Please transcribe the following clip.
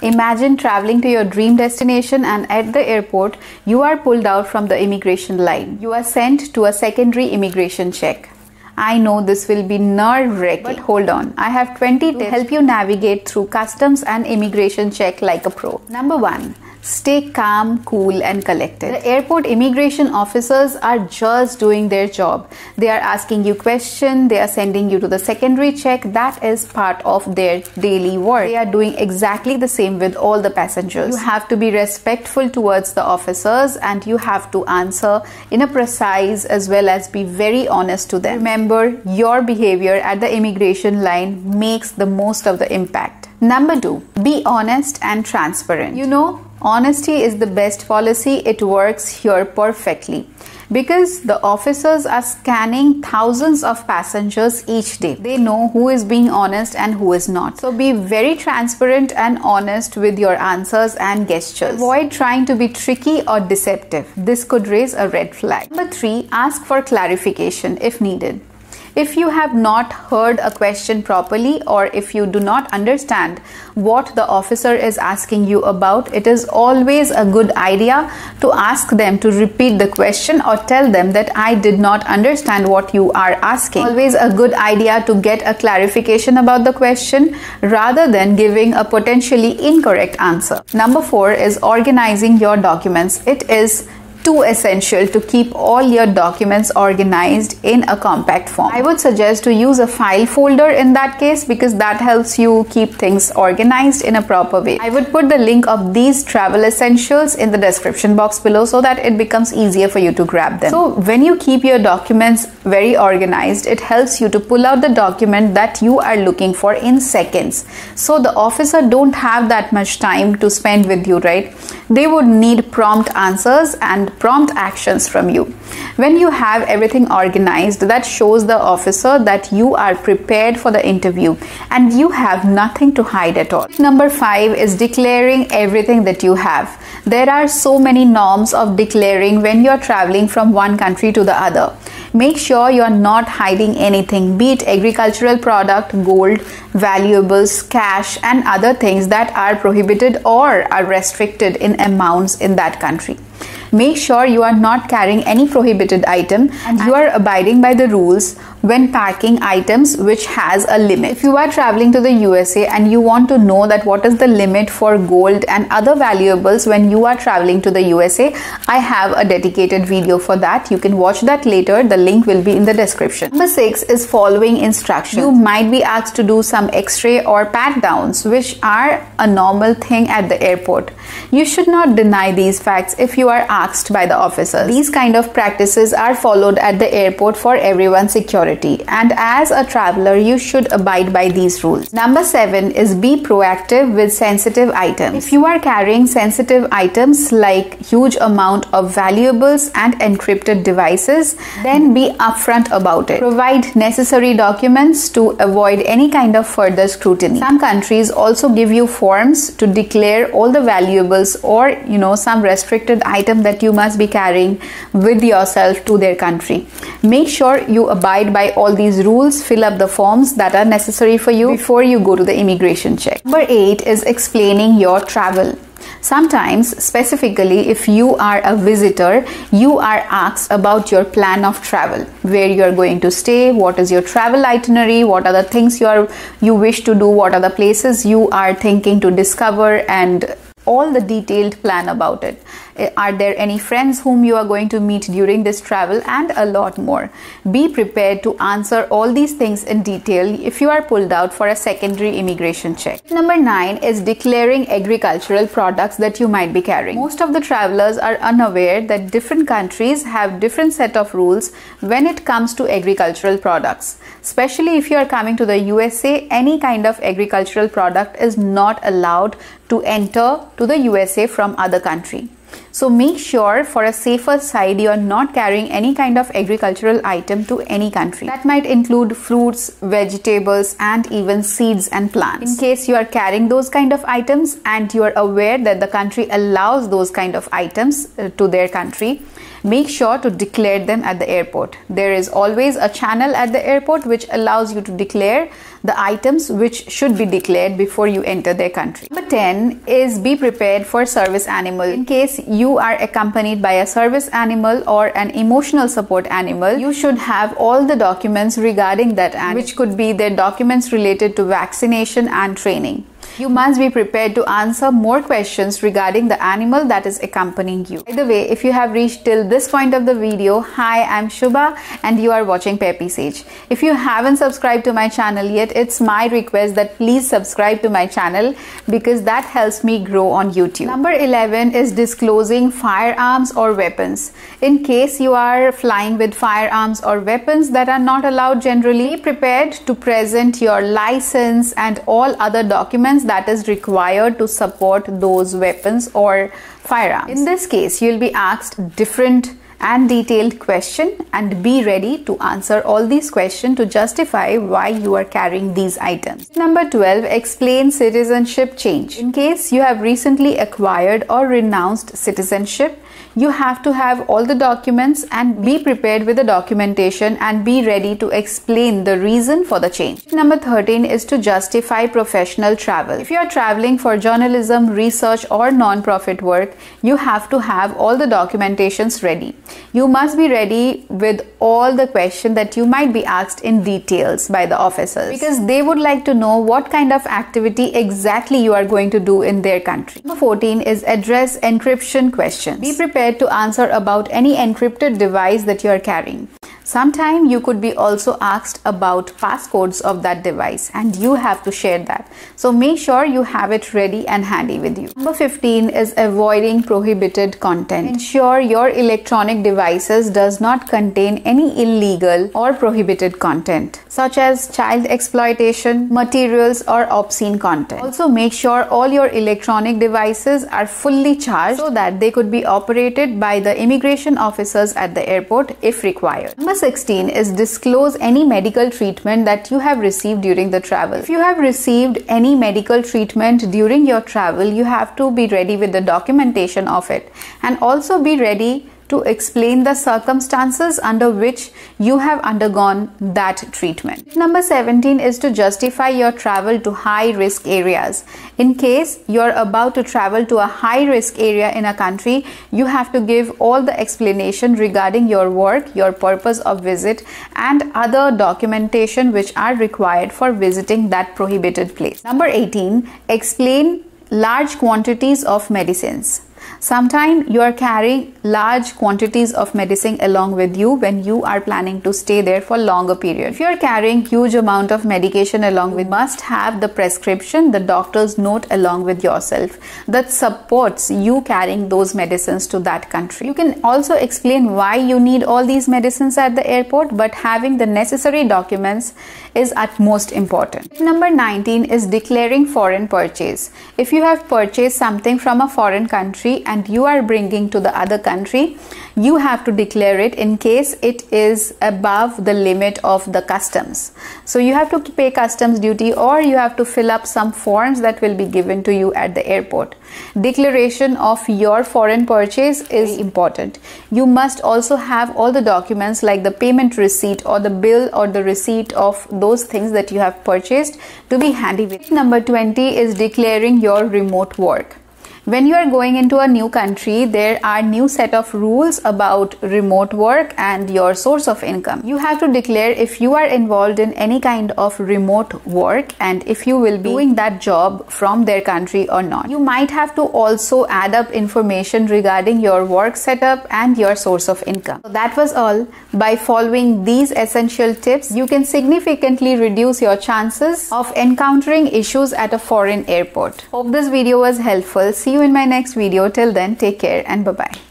Imagine traveling to your dream destination and at the airport, you are pulled out from the immigration line. You are sent to a secondary immigration check. I know this will be nerve-wracking, but hold on. I have 20 tips to help you navigate through customs and immigration check like a pro. Number 1. Stay calm, cool and collected. The airport immigration officers are just doing their job. They are asking you questions, they are sending you to the secondary check. That is part of their daily work. They are doing exactly the same with all the passengers. You have to be respectful towards the officers and you have to answer in a precise as well as be very honest to them. Remember, your behavior at the immigration line makes the most of the impact. Number 2, be honest and transparent. You know, honesty is the best policy. It works here perfectly because the officers are scanning thousands of passengers each day. They know who is being honest and who is not. So be very transparent and honest with your answers and gestures. Avoid trying to be tricky or deceptive. This could raise a red flag. Number 3, ask for clarification if needed. If you have not heard a question properly or if you do not understand what the officer is asking you about, it is always a good idea to ask them to repeat the question or tell them that I did not understand what you are asking. Always a good idea to get a clarification about the question rather than giving a potentially incorrect answer. Number 4 is organizing your documents. It is too essential to keep all your documents organized in a compact form. I would suggest to use a file folder in that case because that helps you keep things organized in a proper way. I would put the link of these travel essentials in the description box below so that it becomes easier for you to grab them. So when you keep your documents very organized, it helps you to pull out the document that you are looking for in seconds. So the officer don't have that much time to spend with you, right? They would need prompt answers and prompt actions from you. When you have everything organized, that shows the officer that you are prepared for the interview and you have nothing to hide at all. Number 5 is declaring everything that you have. There are so many norms of declaring when you're traveling from one country to the other. Make sure you're not hiding anything, be it agricultural product, gold, valuables, cash and other things that are prohibited or are restricted in amounts in that country. Make sure you are not carrying any prohibited item and you are abiding by the rules when packing items which has a limit. If you are traveling to the USA and you want to know that what is the limit for gold and other valuables when you are traveling to the USA, I have a dedicated video for that. You can watch that later. The link will be in the description. Number 6 is following instructions. You might be asked to do some x-ray or pat downs, which are a normal thing at the airport. You should not deny these facts if you are asked by the officers. These kind of practices are followed at the airport for everyone's security, and as a traveler you should abide by these rules. Number 7 is be proactive with sensitive items. If you are carrying sensitive items like huge amount of valuables and encrypted devices, then be upfront about it. Provide necessary documents to avoid any kind of further scrutiny. Some countries also give you forms to declare all the valuables or some restricted item that you must be carrying with yourself to their country. Make sure you abide by all these rules, fill up the forms that are necessary for you before you go to the immigration check. Number 8 is explaining your travel. Sometimes, specifically if you are a visitor, you are asked about your plan of travel, where you are going to stay, what is your travel itinerary, what are the things you wish to do, what are the places you are thinking to discover, and all the detailed plan about it. Are there any friends whom you are going to meet during this travel, and a lot more. Be prepared to answer all these things in detail if you are pulled out for a secondary immigration check. Number 9 is declaring agricultural products that you might be carrying. Most of the travelers are unaware that different countries have different set of rules when it comes to agricultural products. Especially if you are coming to the USA, any kind of agricultural product is not allowed to enter to the USA from other country. So make sure for a safer side you are not carrying any kind of agricultural item to any country. That might include fruits, vegetables and even seeds and plants. In case you are carrying those kind of items and you are aware that the country allows those kind of items to their country, make sure to declare them at the airport. There is always a channel at the airport which allows you to declare the items which should be declared before you enter their country. Number 10 is be prepared for service animal. In case you are accompanied by a service animal or an emotional support animal, you should have all the documents regarding that animal, which could be their documents related to vaccination and training. You must be prepared to answer more questions regarding the animal that is accompanying you. By the way, if you have reached till this point of the video, hi, I'm Shubha and you are watching Peppy Sage. If you haven't subscribed to my channel yet, it's my request that please subscribe to my channel because that helps me grow on YouTube. Number 11 is disclosing firearms or weapons. In case you are flying with firearms or weapons that are not allowed generally, be prepared to present your license and all other documents that is required to support those weapons or firearms. In this case, you'll be asked different and detailed question and be ready to answer all these questions to justify why you are carrying these items. Number 12, explain citizenship change. In case you have recently acquired or renounced citizenship, you have to have all the documents and be prepared with the documentation and be ready to explain the reason for the change. Number 13 is to justify professional travel. If you are traveling for journalism, research or non-profit work, you have to have all the documentations ready. You must be ready with all the questions that you might be asked in details by the officers because they would like to know what kind of activity exactly you are going to do in their country. Number 14 is address encryption questions. Be prepared to answer about any encrypted device that you are carrying. Sometime you could be also asked about passcodes of that device and you have to share that. So make sure you have it ready and handy with you. Number 15 is avoiding prohibited content. Ensure your electronic devices does not contain any illegal or prohibited content such as child exploitation, materials or obscene content. Also make sure all your electronic devices are fully charged so that they could be operated by the immigration officers at the airport if required. Number 16 is disclose any medical treatment that you have received during the travel. If you have received any medical treatment during your travel, you have to be ready with the documentation of it and also be ready to explain the circumstances under which you have undergone that treatment. Number 17 is to justify your travel to high-risk areas. In case you're about to travel to a high-risk area in a country, you have to give all the explanation regarding your work, your purpose of visit, and other documentation which are required for visiting that prohibited place. Number 18, explain large quantities of medicines. Sometimes you are carrying large quantities of medicine along with you when you are planning to stay there for longer period. If you are carrying huge amount of medication along with, you must have the prescription, the doctor's note along with yourself that supports you carrying those medicines to that country. You can also explain why you need all these medicines at the airport, but having the necessary documents is at most important. Number 19 is declaring foreign purchase. If you have purchased something from a foreign country and you are bringing to the other country, you have to declare it in case it is above the limit of the customs. So you have to pay customs duty or you have to fill up some forms that will be given to you at the airport. Declaration of your foreign purchase is important. You must also have all the documents like the payment receipt or the bill or the receipt of those things that you have purchased to be handy with. Number 20 is declaring your remote work. When you are going into a new country, there are new set of rules about remote work and your source of income. You have to declare if you are involved in any kind of remote work and if you will be doing that job from their country or not. You might have to also add up information regarding your work setup and your source of income. So that was all. By following these essential tips, you can significantly reduce your chances of encountering issues at a foreign airport. Hope this video was helpful. See you in my next video. Till then, take care and bye-bye.